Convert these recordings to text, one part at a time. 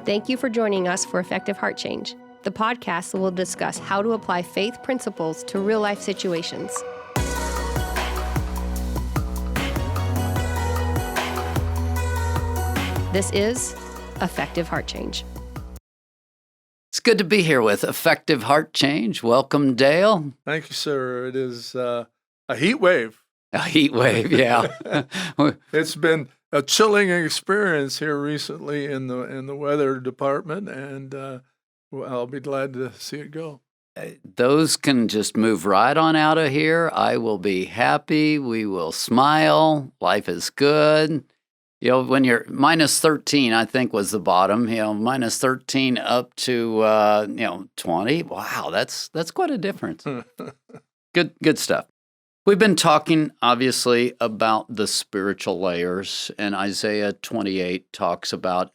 Thank you for joining us for Effective Heart Change, the podcast that will discuss how to apply faith principles to real-life situations. This is Effective Heart Change. It's good to be here with Effective Heart Change. Welcome, Dale. Thank you, sir. It is a heat wave. A heat wave, yeah. It's been a chilling experience here recently in the weather department, and I'll be glad to see it go. Those can just move right on out of here. I will be happy. We will smile. Life is good. You know, when you're minus 13, I think was the bottom, minus 13 up to, 20. Wow, that's quite a difference. Good stuff. We've been talking, obviously, about the spiritual layers, and Isaiah 28 talks about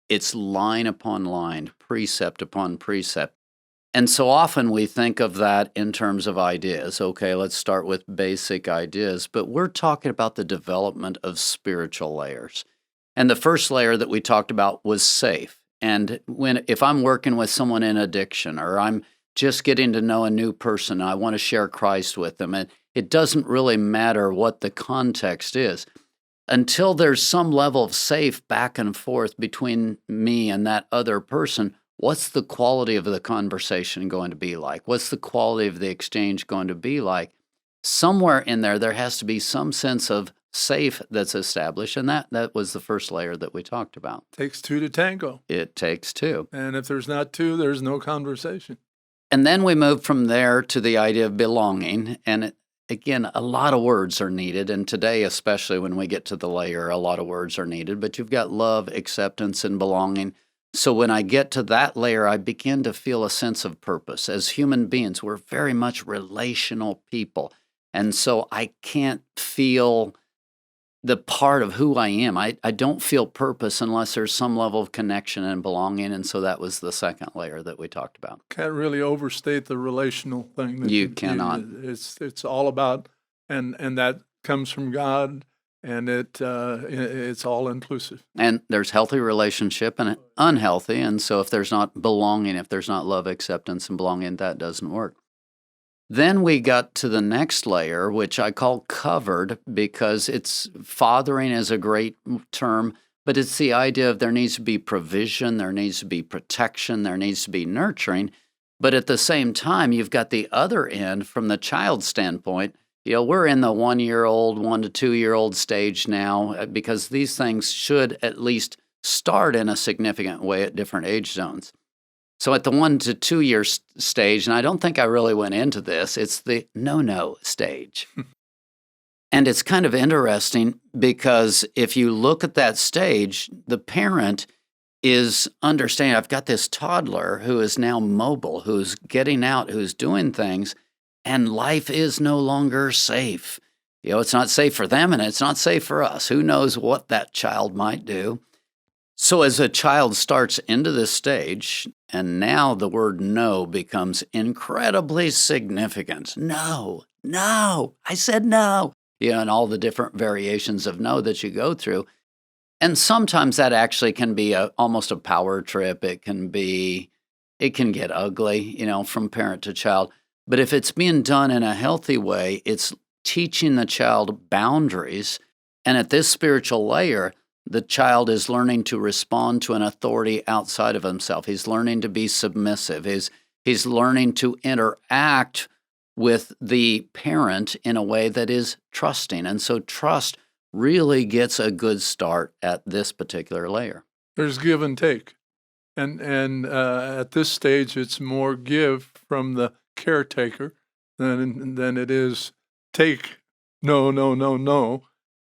it's line upon line, precept upon precept. And so often we think of that in terms of ideas. Okay, let's start with basic ideas, but we're talking about the development of spiritual layers. And the first layer that we talked about was safe. And if I'm working with someone in addiction, or I'm just getting to know a new person, I want to share Christ with them, and it doesn't really matter what the context is. Until there's some level of safe back and forth between me and that other person, what's the quality of the conversation going to be like? What's the quality of the exchange going to be like? Somewhere in there has to be some sense of safe that's established, and that was the first layer that we talked about. Takes two to tango. It takes two. And if there's not two, there's no conversation. And then we move from there to the idea of belonging, and again, a lot of words are needed, and today, especially when we get to the layer, a lot of words are needed, but you've got love, acceptance, and belonging. So when I get to that layer, I begin to feel a sense of purpose. As human beings, we're very much relational people, and so I can't feel the part of who I am. I don't feel purpose unless there's some level of connection and belonging, and so that was the second layer that we talked about. Can't really overstate the relational thing. You cannot. It's all about, and that comes from God, and it's all inclusive. And there's healthy relationship and unhealthy, and so if there's not belonging, if there's not love, acceptance, and belonging, that doesn't work. Then we got to the next layer, which I call covered, because fathering is a great term, but it's the idea of there needs to be provision, there needs to be protection, there needs to be nurturing. But at the same time, you've got the other end from the child's standpoint. We're in the 1-year-old, 1 to 2-year-old stage now, because these things should at least start in a significant way at different age zones. So at the 1 to 2 year stage, and I don't think I really went into this, it's the no stage. And it's kind of interesting because if you look at that stage, the parent is understanding, I've got this toddler who is now mobile, who's getting out, who's doing things, and life is no longer safe. It's not safe for them and it's not safe for us. Who knows what that child might do? So as a child starts into this stage, and now the word no becomes incredibly significant. No, I said no. And all the different variations of no that you go through. And sometimes that actually can be almost a power trip. It can get ugly, from parent to child. But if it's being done in a healthy way, it's teaching the child boundaries. And at this spiritual layer, the child is learning to respond to an authority outside of himself. He's learning to be submissive. He's learning to interact with the parent in a way that is trusting. And so trust really gets a good start at this particular layer. There's give and take. And at this stage, it's more give from the caretaker than it is take, no.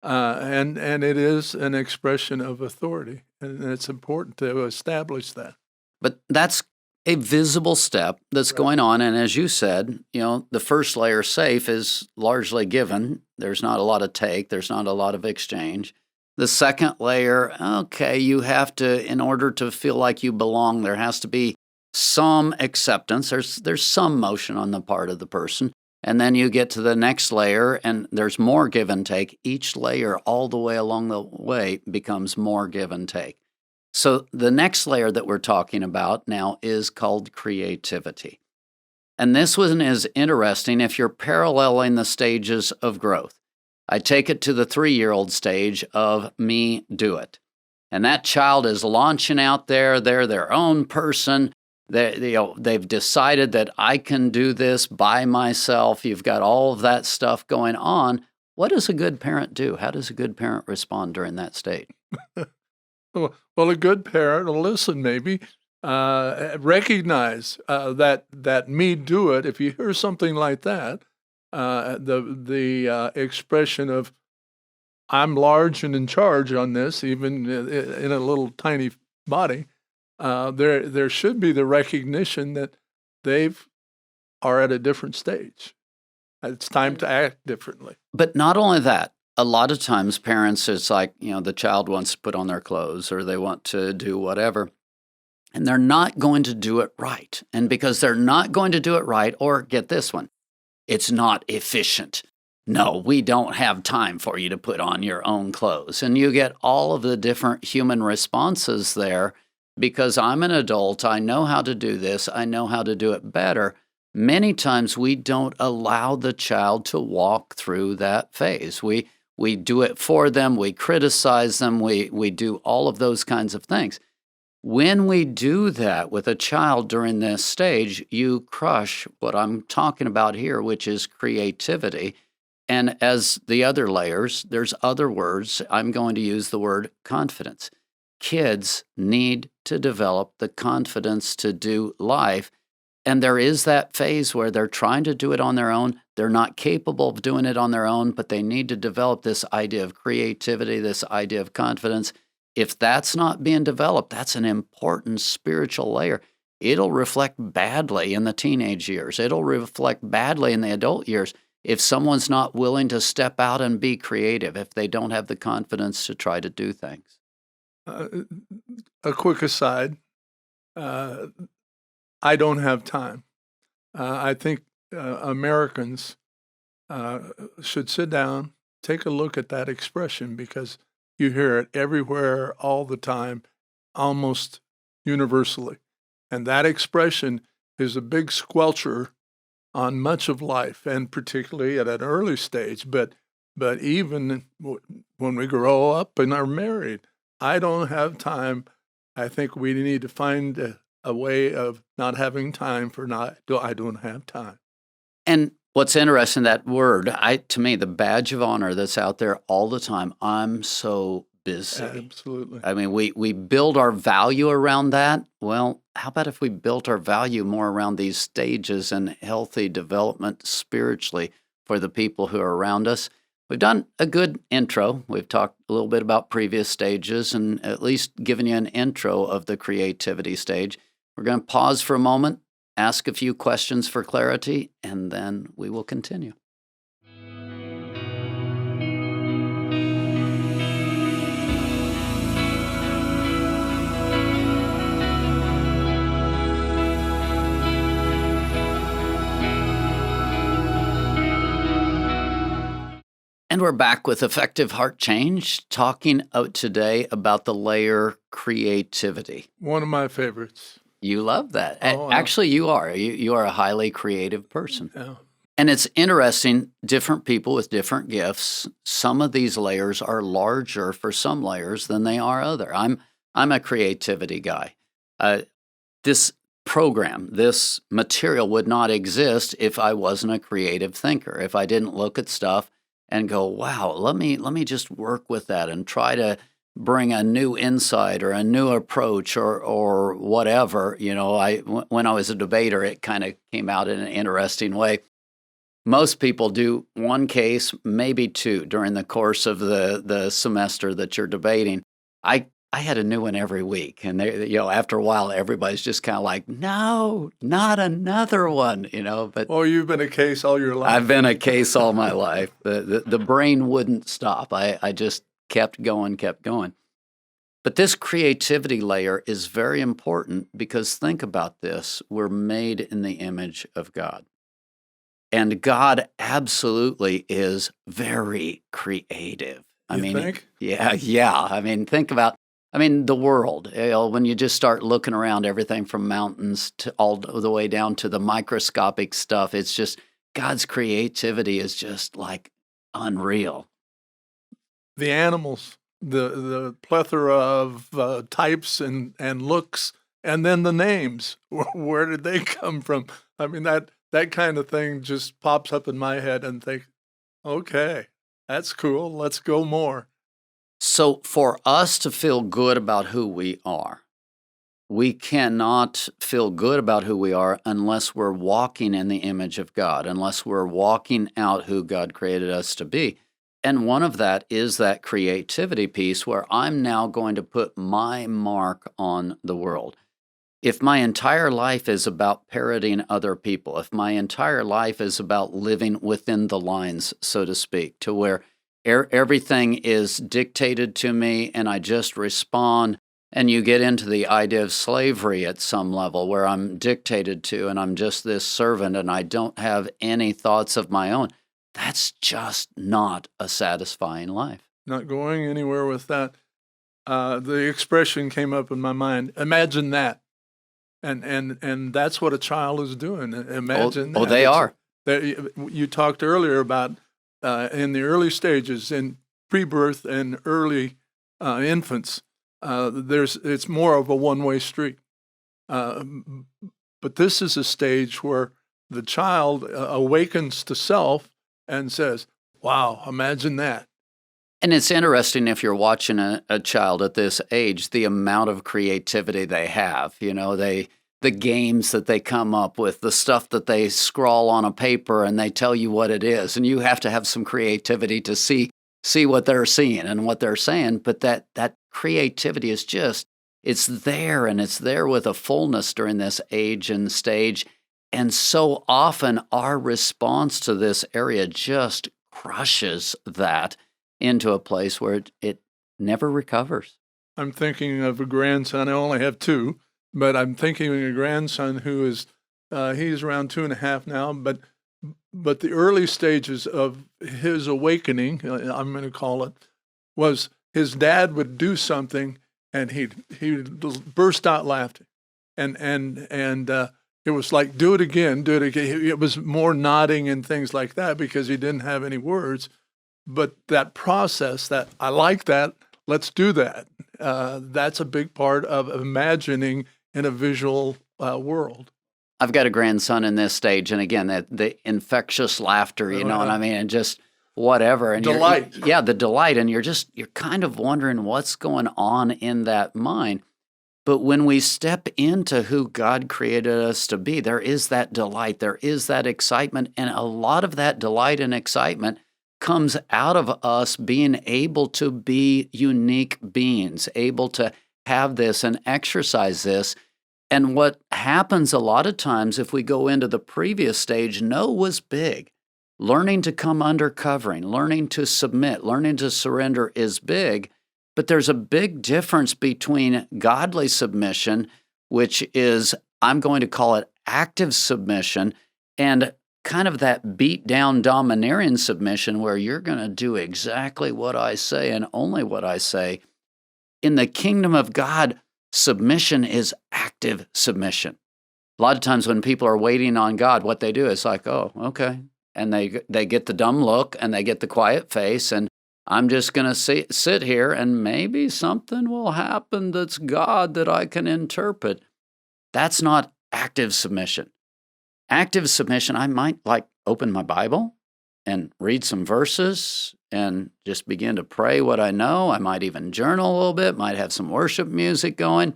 And it is an expression of authority, and it's important to establish that. But that's a visible step that's going on, and as you said, the first layer, safe, is largely given. There's not a lot of take. There's not a lot of exchange. The second layer, okay, you have to, in order to feel like you belong, there has to be some acceptance. There's some motion on the part of the person. And then you get to the next layer, and there's more give and take. Each layer all the way along the way becomes more give and take. So the next layer that we're talking about now is called creativity. And this one is interesting if you're paralleling the stages of growth. I take it to the 3-year-old stage of me do it. And that child is launching out there. They're their own person. They've decided that I can do this by myself. You've got all of that stuff going on. What does a good parent do? How does a good parent respond during that stage? Well, a good parent will listen, maybe, recognize that me do it. If you hear something like that, the expression of I'm large and in charge on this, even in a little tiny body, there should be the recognition that they are at a different stage. It's time to act differently. But not only that, a lot of times parents, it's like, the child wants to put on their clothes or they want to do whatever, and they're not going to do it right. And because they're not going to do it right, or get this one, it's not efficient. No, we don't have time for you to put on your own clothes. And you get all of the different human responses there because I'm an adult, I know how to do this, I know how to do it better. Many times we don't allow the child to walk through that phase. We do it for them, we criticize them, we do all of those kinds of things. When we do that with a child during this stage, you crush what I'm talking about here, which is creativity. And as the other layers, there's other words. I'm going to use the word confidence. Kids need to develop the confidence to do life. And there is that phase where they're trying to do it on their own. They're not capable of doing it on their own, but they need to develop this idea of creativity, this idea of confidence. If that's not being developed, that's an important spiritual layer. It'll reflect badly in the teenage years. It'll reflect badly in the adult years if someone's not willing to step out and be creative, if they don't have the confidence to try to do things. A quick aside, I don't have time. I think Americans should sit down, take a look at that expression, because you hear it everywhere all the time, almost universally. And that expression is a big squelcher on much of life, and particularly at an early stage. But even when we grow up and are married, I don't have time. I think we need to find a way of not having time for I don't have time. And what's interesting, that word, to me, the badge of honor that's out there all the time, I'm so busy. Absolutely. I mean, we build our value around that. Well, how about if we built our value more around these stages and healthy development spiritually for the people who are around us? We've done a good intro. We've talked a little bit about previous stages and at least given you an intro of the creativity stage. We're going to pause for a moment, ask a few questions for clarity, and then we will continue. And we're back with Effective Heart Change, talking today about the layer creativity. One of my favorites. You love that. Oh, actually, you are. You are a highly creative person. Yeah. And it's interesting, different people with different gifts. Some of these layers are larger for some layers than they are other. I'm a creativity guy. This program, this material would not exist if I wasn't a creative thinker, if I didn't look at stuff and go, wow, let me just work with that and try to bring a new insight or a new approach or whatever. When I was a debater, it kind of came out in an interesting way. Most people do one case, maybe two, during the course of the semester that you're debating. I had a new one every week, and after a while, everybody's just kind of like, no, not another one, But you've been a case all your life. I've been a case all my life. The brain wouldn't stop. I just kept going. But this creativity layer is very important because think about this. We're made in the image of God. And God absolutely is very creative. You think? Yeah. I mean, think about I mean, the world, when you just start looking around, everything from mountains to all the way down to the microscopic stuff, it's just God's creativity is just like unreal. The animals, the plethora of types and looks, and then the names. Where did they come from? I mean, that kind of thing just pops up in my head and think, okay, that's cool. Let's go more. So, for us to feel good about who we are, we cannot feel good about who we are unless we're walking in the image of God, unless we're walking out who God created us to be. And one of that is that creativity piece where I'm now going to put my mark on the world. If my entire life is about parroting other people, if my entire life is about living within the lines, so to speak, to where everything is dictated to me and I just respond, and you get into the idea of slavery at some level where I'm dictated to and I'm just this servant and I don't have any thoughts of my own, that's just not a satisfying life. Not going anywhere with that. The expression came up in my mind. Imagine that. And that's what a child is doing. Imagine that. They are. You talked earlier about in the early stages, in pre-birth and early infants, it's more of a one-way street. But this is a stage where the child awakens to self and says, wow, imagine that. And it's interesting if you're watching a child at this age, the amount of creativity they have. The games that they come up with, the stuff that they scrawl on a paper and they tell you what it is. And you have to have some creativity to see what they're seeing and what they're saying. But that creativity is just, it's there, and it's there with a fullness during this age and stage. And so often our response to this area just crushes that into a place where it never recovers. I'm thinking of a grandson. I only have two, but I'm thinking of a grandson who is, he's around 2.5 now, but the early stages of his awakening, I'm going to call it, was his dad would do something and he'd burst out laughing. And it was like, do it again. It was more nodding and things like that because he didn't have any words. But that process, that I like that, let's do that. That's a big part of imagining in a visual world. I've got a grandson in this stage, and again, the infectious laughter, you know what I mean, and just whatever. And delight. The delight, and you're kind of wondering what's going on in that mind. But when we step into who God created us to be, there is that delight, there is that excitement, and a lot of that delight and excitement comes out of us being able to be unique beings, able to have this and exercise this. And what happens a lot of times if we go into the previous stage, no was big. Learning to come under covering, learning to submit, learning to surrender is big. But there's a big difference between godly submission, which is, I'm going to call it active submission, and kind of that beat down domineering submission where you're going to do exactly what I say and only what I say. In the kingdom of God, submission is active submission. A lot of times when people are waiting on God, what they do is like, oh, okay. And they get the dumb look and they get the quiet face, and I'm just going to sit here and maybe something will happen that's God that I can interpret. That's not active submission. Active submission, I might open my Bible and read some verses and just begin to pray what I know. I might even journal a little bit, might have some worship music going.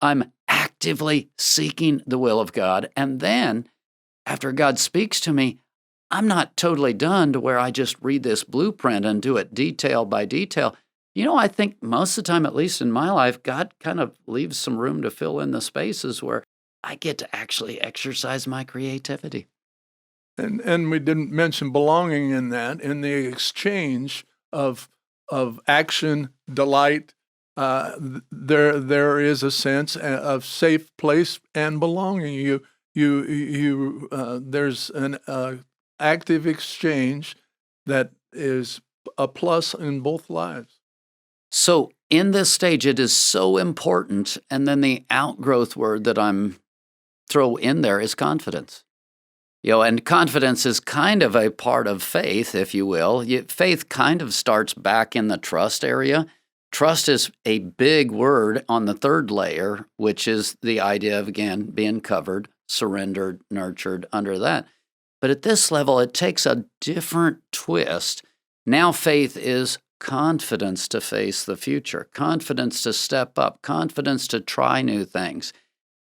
I'm actively seeking the will of God. And then after God speaks to me, I'm not totally done to where I just read this blueprint and do it detail by detail. I think most of the time, at least in my life, God kind of leaves some room to fill in the spaces where I get to actually exercise my creativity. And we didn't mention belonging in that, in the exchange of action, delight. There is a sense of safe place and belonging. There's an active exchange that is a plus in both lives. So in this stage, it is so important. And then the outgrowth word that I'm throw in there is confidence. And confidence is kind of a part of faith, if you will. Faith kind of starts back in the trust area. Trust is a big word on the third layer, which is the idea of, again, being covered, surrendered, nurtured under that. But at this level, it takes a different twist. Now faith is confidence to face the future, confidence to step up, confidence to try new things.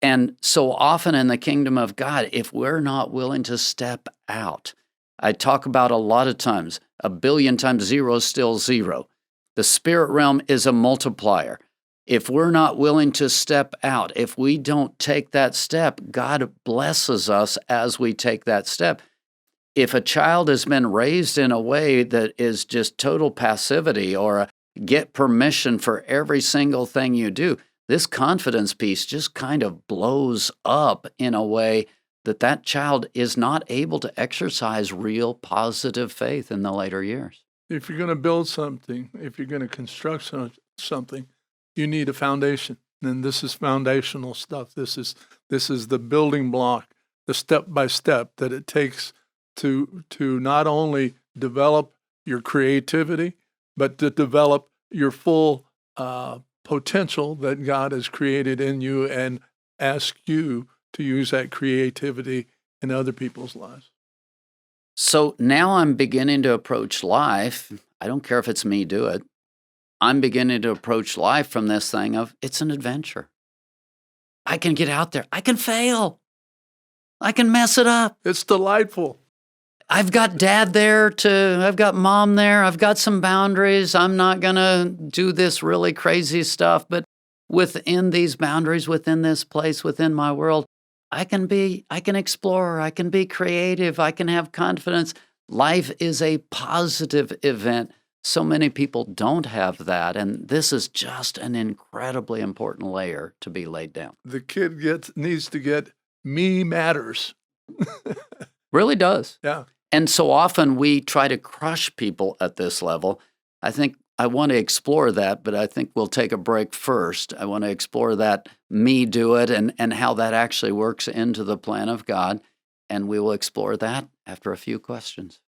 And so often in the kingdom of God, if we're not willing to step out, I talk about a lot of times, 1,000,000,000 times zero is still zero. The spirit realm is a multiplier. If we're not willing to step out, if we don't take that step, God blesses us as we take that step. If a child has been raised in a way that is just total passivity or get permission for every single thing you do, this confidence piece just kind of blows up in a way that child is not able to exercise real positive faith in the later years. If you're going to build something, if you're going to construct something, you need a foundation. And this is foundational stuff. This is the building block, the step by step that it takes to not only develop your creativity, but to develop your full potential that God has created in you and ask you to use that creativity in other people's lives. So now I'm beginning to approach life. I don't care if it's me do it. I'm beginning to approach life from this thing of it's an adventure. I can get out there. I can fail. I can mess it up. It's delightful. I've got dad there I've got mom there. I've got some boundaries. I'm not going to do this really crazy stuff, but within these boundaries, within this place, within my world, I can explore, I can be creative, I can have confidence. Life is a positive event. So many people don't have that, and this is just an incredibly important layer to be laid down. The kid needs to get me matters. Really does. Yeah. And so often we try to crush people at this level. I think I want to explore that, but I think we'll take a break first. I want to explore that me do it and how that actually works into the plan of God. And we will explore that after a few questions.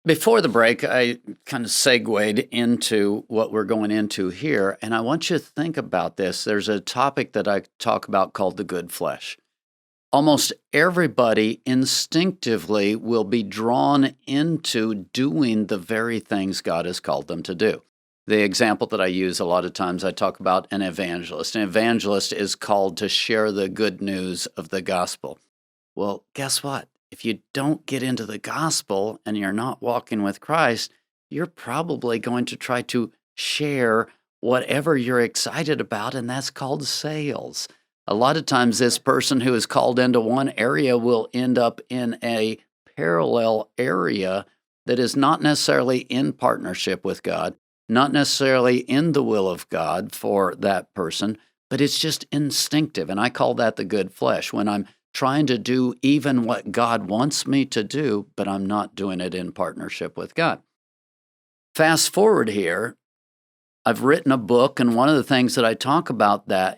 Before the break, I kind of segued into what we're going into here, and I want you to think about this. There's a topic that I talk about called the good flesh. Almost everybody instinctively will be drawn into doing the very things God has called them to do. The example that I use a lot of times, I talk about an evangelist. An evangelist is called to share the good news of the gospel. Well, guess what? If you don't get into the gospel and you're not walking with Christ, you're probably going to try to share whatever you're excited about, and that's called sales. A lot of times this person who is called into one area will end up in a parallel area that is not necessarily in partnership with God, not necessarily in the will of God for that person, but it's just instinctive. And I call that the good flesh, when I'm trying to do even what God wants me to do, but I'm not doing it in partnership with God. Fast forward here, I've written a book, and one of the things that I talk about that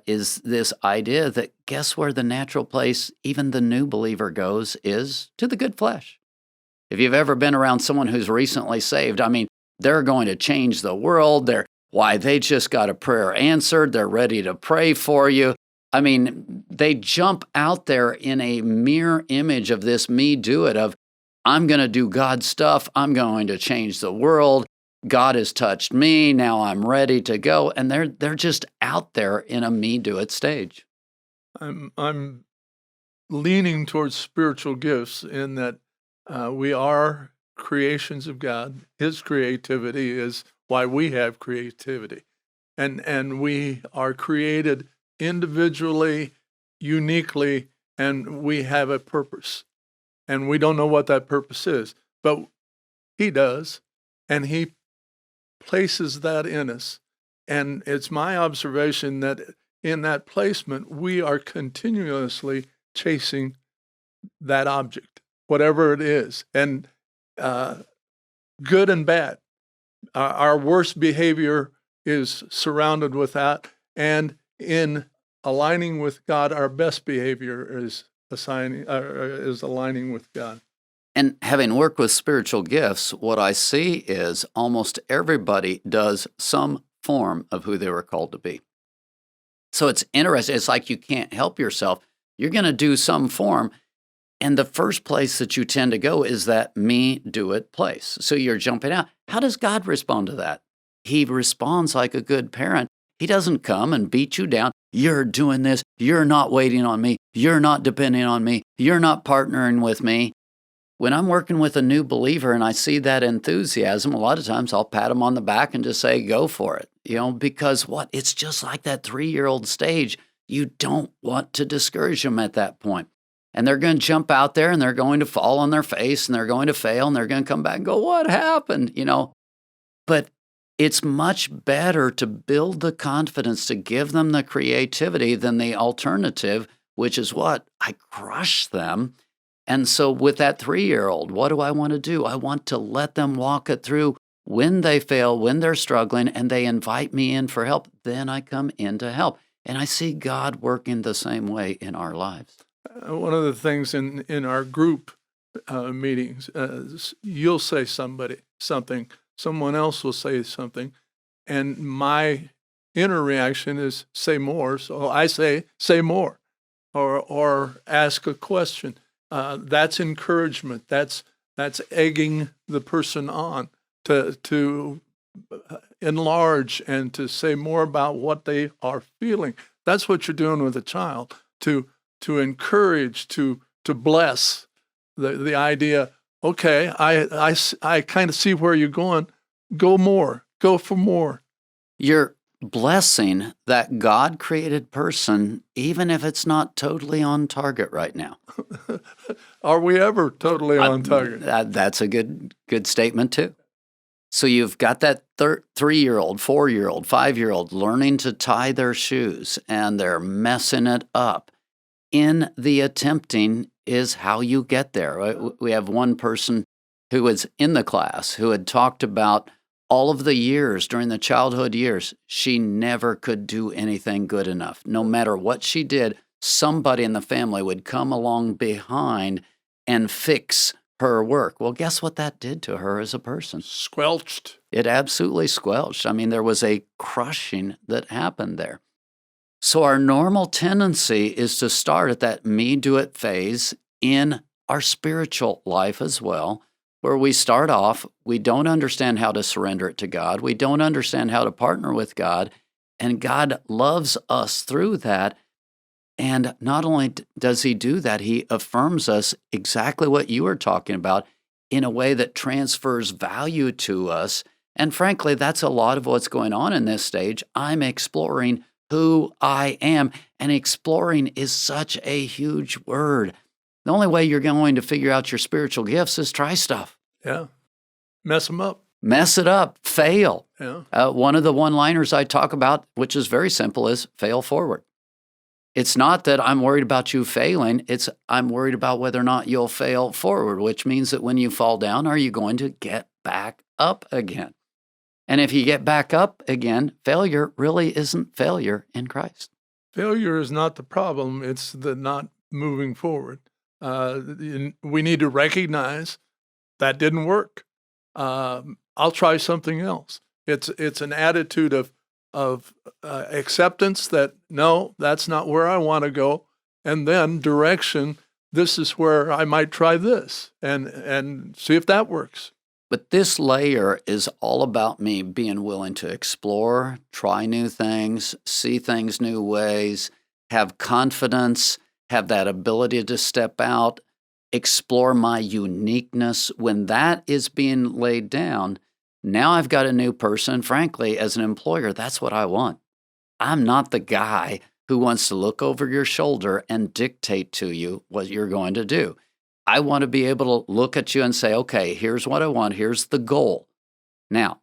is this idea that guess where the natural place even the new believer goes is to the good flesh. If you've ever been around someone who's recently saved, they're going to change the world. They just got a prayer answered. They're ready to pray for you. They jump out there in a mirror image of this me do it of, I'm going to do God's stuff. I'm going to change the world. God has touched me. Now I'm ready to go. And they're just out there in a me do it stage. I'm leaning towards spiritual gifts in that we are creations of God. His creativity is why we have creativity. And we are created individually, uniquely, and we have a purpose. And we don't know what that purpose is, but He does. And He places that in us. And it's my observation that in that placement, we are continuously chasing that object, whatever it is, and good and bad. Our worst behavior is surrounded with that, and in aligning with God, our best behavior is aligning with God. And having worked with spiritual gifts, what I see is almost everybody does some form of who they were called to be. So it's interesting. It's like you can't help yourself. You're going to do some form. And the first place that you tend to go is that me, do it place. So you're jumping out. How does God respond to that? He responds like a good parent. He doesn't come and beat you down. You're doing this. You're not waiting on me. You're not depending on me. You're not partnering with me. When I'm working with a new believer and I see that enthusiasm, a lot of times I'll pat them on the back and just say, go for it. Because what? It's just like that 3-year-old stage. You don't want to discourage them at that point. And they're going to jump out there and they're going to fall on their face and they're going to fail and they're going to come back and go, what happened? But it's much better to build the confidence to give them the creativity than the alternative, which is what? I crush them. And so with that 3-year-old, what do I want to do? I want to let them walk it through. When they fail, when they're struggling, and they invite me in for help, then I come in to help. And I see God working the same way in our lives. One of the things in our group meetings, you'll say something, someone else will say something, and my inner reaction is say more. So I say more, or ask a question. That's encouragement. That's egging the person on to enlarge and to say more about what they are feeling. That's what you're doing with a child, to encourage, to bless the idea. Okay, I kind of see where you're going. Go more. Go for more. You're blessing that God-created person, even if it's not totally on target right now. Are we ever totally on target? That's a good statement too. So you've got that 3-year-old, 4-year-old, 5-year-old learning to tie their shoes, and they're messing it up. In the attempting is how you get there. We have one person who was in the class who had talked about all of the years during the childhood years, she never could do anything good enough. No matter what she did, somebody in the family would come along behind and fix her work. Well, guess what that did to her as a person? Squelched. It absolutely squelched. I mean, there was a crushing that happened there. So our normal tendency is to start at that me do it phase in our spiritual life as well, where we start off, we don't understand how to surrender it to God. We don't understand how to partner with God, and God loves us through that. And not only does He do that, He affirms us exactly what you were talking about in a way that transfers value to us. And frankly, that's a lot of what's going on in this stage. I'm exploring who I am, and exploring is such a huge word. The only way you're going to figure out your spiritual gifts is try stuff. Yeah. Mess them up. Mess it up. Fail. Yeah. One of the one-liners I talk about, which is very simple, is fail forward. It's not that I'm worried about you failing. It's I'm worried about whether or not you'll fail forward, which means that when you fall down, are you going to get back up again? And if you get back up again, failure really isn't failure in Christ. Failure is not the problem. It's the not moving forward. We need to recognize that didn't work. I'll try something else. It's an attitude of acceptance that, no, that's not where I want to go. And then direction, this is where I might try this and see if that works. But this layer is all about me being willing to explore, try new things, see things new ways, have confidence, have that ability to step out, explore my uniqueness. When that is being laid down, now I've got a new person. Frankly, as an employer, that's what I want. I'm not the guy who wants to look over your shoulder and dictate to you what you're going to do. I want to be able to look at you and say, okay, here's what I want. Here's the goal. Now,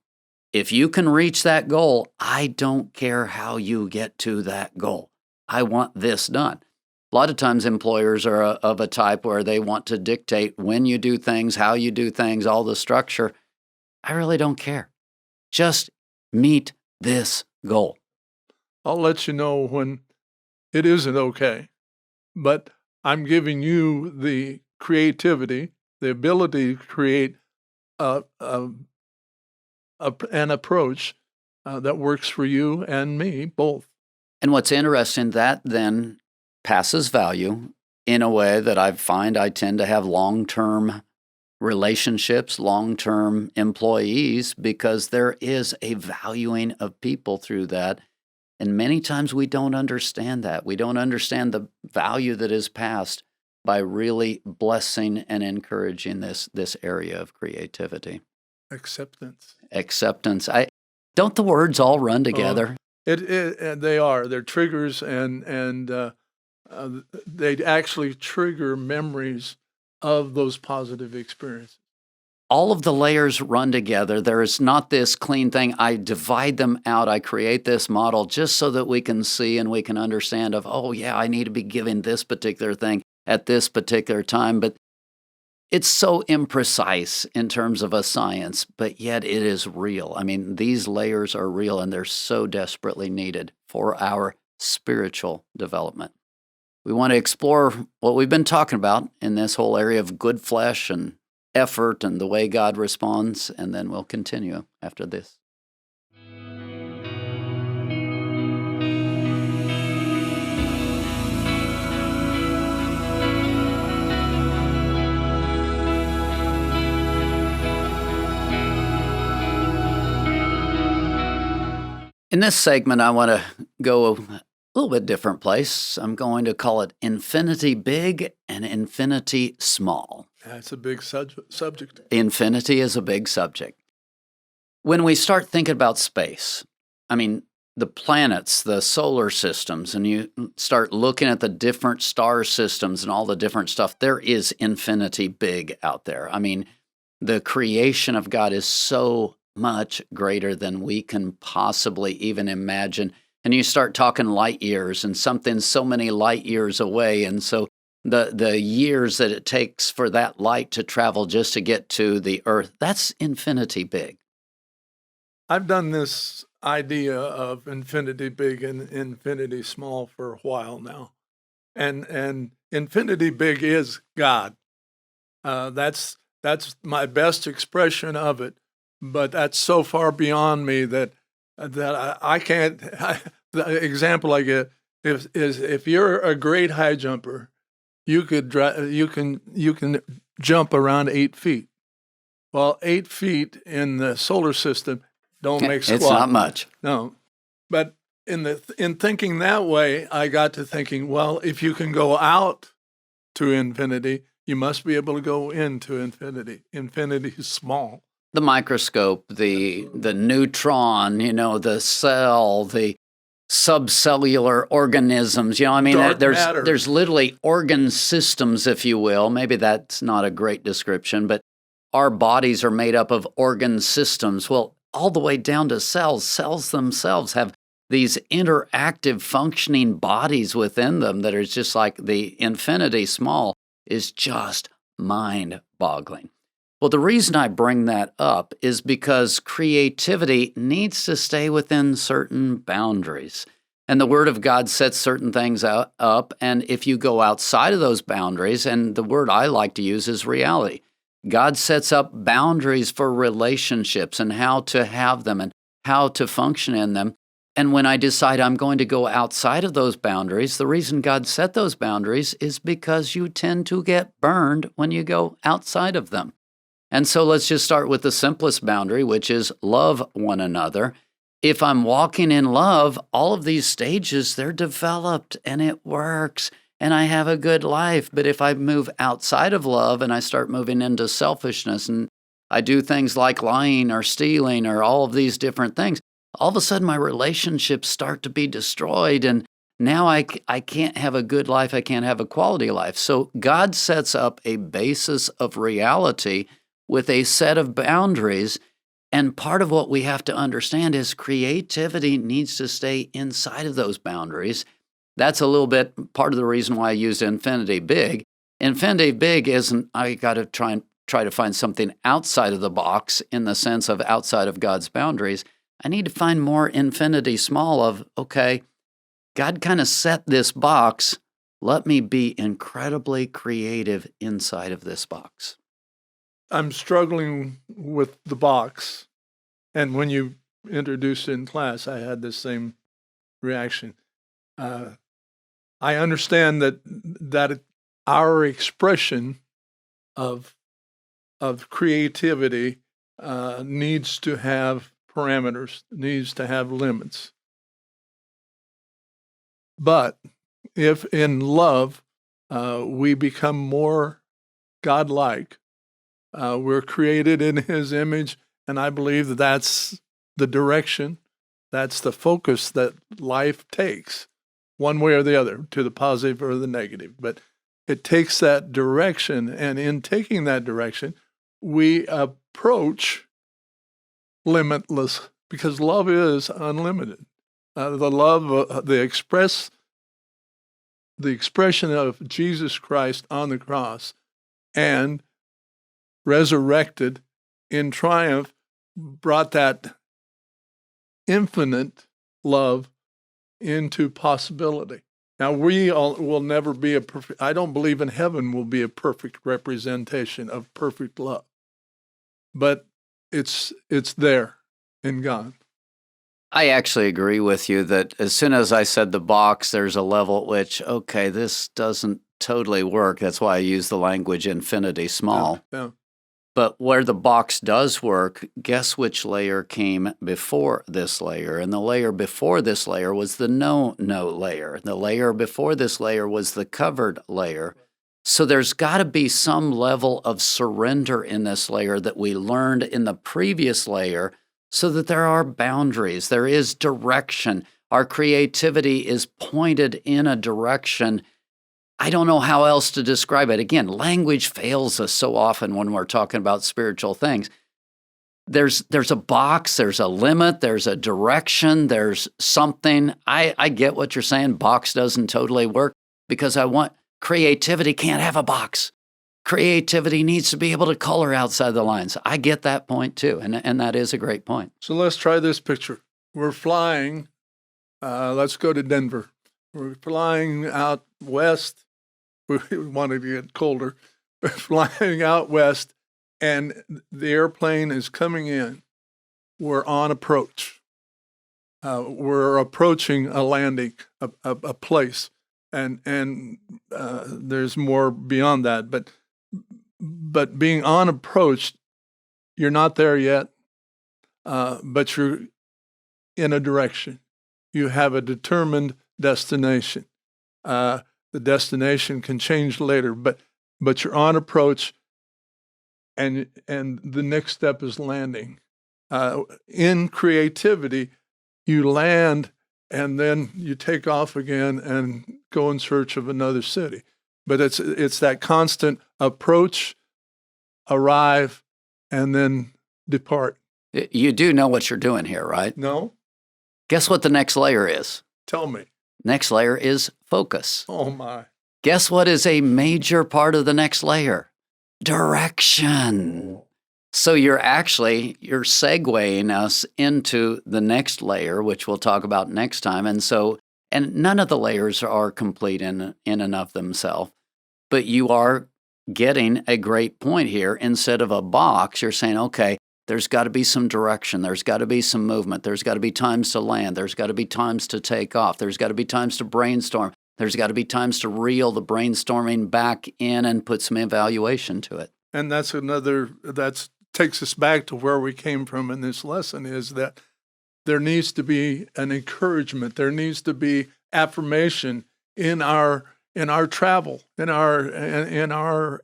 if you can reach that goal, I don't care how you get to that goal. I want this done. A lot of times employers are of a type where they want to dictate when you do things, how you do things, all the structure. I really don't care. Just meet this goal. I'll let you know when it isn't okay, but I'm giving you the creativity, the ability to create an approach that works for you and me both. And what's interesting, that then passes value in a way that I find I tend to have long-term relationships, long-term employees, because there is a valuing of people through that. And many times we don't understand that. We don't understand the value that is passed by really blessing and encouraging this area of creativity. Acceptance. Don't the words all run together? They are. They're triggers, and they actually trigger memories of those positive experiences. All of the layers run together. There is not this clean thing. I divide them out. I create this model just so that we can see and we can understand of, oh yeah, I need to be giving this particular thing at this particular time. But it's so imprecise in terms of a science, but yet it is real. I mean, these layers are real and they're so desperately needed for our spiritual development. We want to explore what we've been talking about in this whole area of good flesh and effort and the way God responds, and then we'll continue after this. In this segment, I want to go a little bit different place. I'm going to call it infinity big and infinity small. That's a big subject. Infinity is a big subject. When we start thinking about space, I mean, the planets, the solar systems, and you start looking at the different star systems and all the different stuff, there is infinity big out there. I mean, the creation of God is so much greater than we can possibly even imagine. And you start talking light years and something so many light years away. And so the years that it takes for that light to travel just to get to the earth, that's infinity big. I've done this idea of infinity big and infinity small for a while now. And infinity big is God. That's my best expression of it. But that's so far beyond me that I can't. The example I get is if you're a great high jumper, you can jump around 8 feet. Well, 8 feet in the solar system don't make squat. It's not much. No, but in thinking that way, I got to thinking, well, if you can go out to infinity, you must be able to go into infinity. Infinity is small. The microscope, the neutron, the cell, the subcellular organisms, I mean, there's literally organ systems, if you will. Maybe that's not a great description, but our bodies are made up of organ systems. Well, all the way down to cells. Cells themselves have these interactive functioning bodies within them that are just like the infinity small is just mind-boggling. Well, the reason I bring that up is because creativity needs to stay within certain boundaries. And the Word of God sets certain things up, and if you go outside of those boundaries, and the word I like to use is reality, God sets up boundaries for relationships and how to have them and how to function in them. And when I decide I'm going to go outside of those boundaries, the reason God set those boundaries is because you tend to get burned when you go outside of them. And so let's just start with the simplest boundary, which is love one another. If I'm walking in love, all of these stages, they're developed and it works and I have a good life. But if I move outside of love and I start moving into selfishness and I do things like lying or stealing or all of these different things, all of a sudden my relationships start to be destroyed and now I can't have a good life, I can't have a quality life. So God sets up a basis of reality with a set of boundaries, And part of what we have to understand is creativity needs to stay inside of those boundaries. That's a little bit part of the reason why I used infinity big. Infinity big isn't, I got to try to find something outside of the box in the sense of outside of God's boundaries. I need to find more infinity small of, okay, God kind of set this box. Let me be incredibly creative inside of this box. I'm struggling with the box. And when you introduced it in class, I had the same reaction. I understand that our expression of creativity needs to have parameters, needs to have limits. But if in love we become more godlike, we're created in His image, and I believe that that's the direction, that's the focus that life takes, one way or the other, to the positive or the negative. But it takes that direction, and in taking that direction, we approach limitless, because love is unlimited. The love, the expression of Jesus Christ on the cross and resurrected in triumph brought that infinite love into possibility. Now, we all will never be a perfect, I don't believe in heaven will be a perfect representation of perfect love, but it's there in God. I actually agree with you that as soon as I said the box, there's a level at which, okay, this doesn't totally work. That's why I use the language infinity small. Yeah. But where the box does work, guess which layer came before this layer? And the layer before this layer was the no layer. The layer before this layer was the covered layer. So there's got to be some level of surrender in this layer that we learned in the previous layer so that there are boundaries, there is direction. Our creativity is pointed in a direction. I don't know how else to describe it. Again, language fails us so often when we're talking about spiritual things. There's a box, there's a limit, there's a direction, there's something. I get what you're saying. Box doesn't totally work because creativity can't have a box. Creativity needs to be able to color outside the lines. I get that point too, and that is a great point. So let's try this picture. We're flying. Let's go to Denver. We're flying out west. We wanted to get colder. We're flying out west, and the airplane is coming in. We're on approach. We're approaching a landing, a place, and there's more beyond that. But being on approach, you're not there yet, but you're in a direction. You have a determined destination. The destination can change later, but you're on approach, and the next step is landing. In creativity, you land, and then you take off again and go in search of another city. But it's that constant approach, arrive, and then depart. You do know what you're doing here, right? No? Guess what the next layer is? Tell me. Next layer is focus. Oh, my. Guess what is a major part of the next layer? Direction. So you're segueing us into the next layer, which we'll talk about next time. And none of the layers are complete in and of themselves, but you are getting a great point here. Instead of a box, you're saying, okay, there's got to be some direction. There's got to be some movement. There's got to be times to land. There's got to be times to take off. There's got to be times to brainstorm. There's got to be times to reel the brainstorming back in and put some evaluation to it. And that takes us back to where we came from in this lesson, is that there needs to be an encouragement. There needs to be affirmation in our travel, in our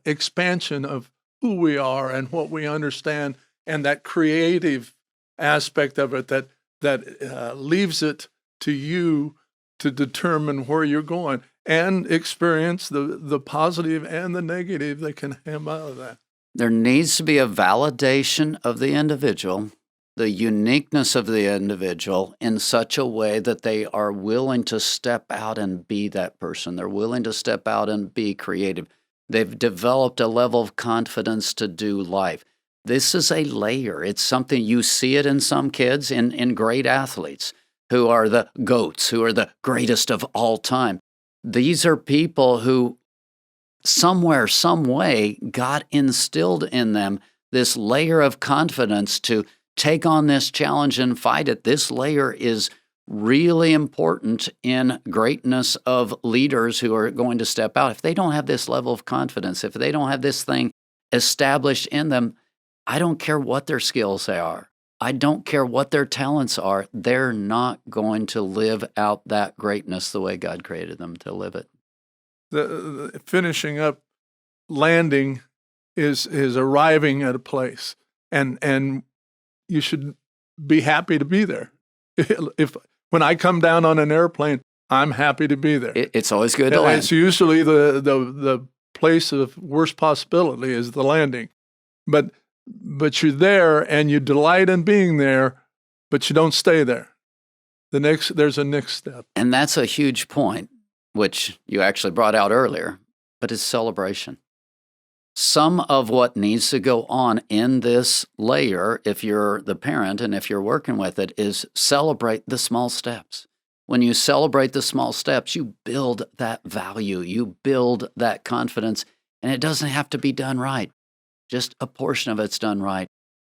expansion of who we are and what we understand, and that creative aspect of it that leaves it to you to determine where you're going and experience the positive and the negative that can come out of that. There needs to be a validation of the individual, the uniqueness of the individual in such a way that they are willing to step out and be that person. They're willing to step out and be creative. They've developed a level of confidence to do life. This is a layer. It's something you see it in some kids, in great athletes who are the GOATs, who are the greatest of all time. These are people who somewhere, some way, God instilled in them this layer of confidence to take on this challenge and fight it. This layer is really important in greatness of leaders who are going to step out. If they don't have this level of confidence, if they don't have this thing established in them, I don't care what their skills are. I don't care what their talents are. They're not going to live out that greatness the way God created them to live it. The finishing up, landing is arriving at a place, and you should be happy to be there. When I come down on an airplane, I'm happy to be there. It's always good to land. It's usually the place of worst possibility is the landing, but you're there and you delight in being there, but you don't stay there. There's a next step, and that's a huge point, which you actually brought out earlier, but it's celebration. Some of what needs to go on in this layer, if you're the parent and if you're working with it, is celebrate the small steps. When you celebrate the small steps, you build that value, you build that confidence, and it doesn't have to be done right. Just a portion of it's done right.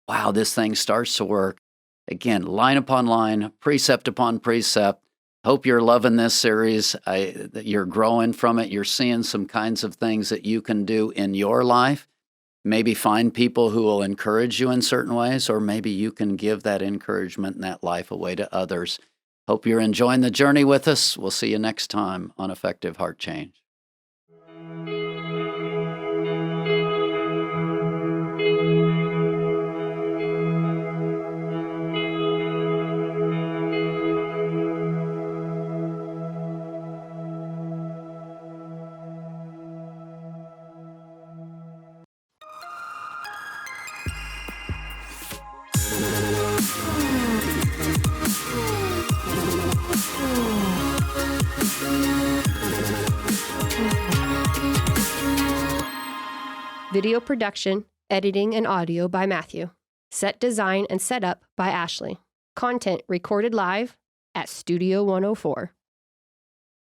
Wow, this thing starts to work. Again, line upon line, precept upon precept. Hope you're loving this series. That you're growing from it. You're seeing some kinds of things that you can do in your life. Maybe find people who will encourage you in certain ways, or maybe you can give that encouragement and that life away to others. Hope you're enjoying the journey with us. We'll see you next time on Effective Heart Change. Video production, editing, and audio by Matthew. Set design and setup by Ashley. Content recorded live at Studio 104.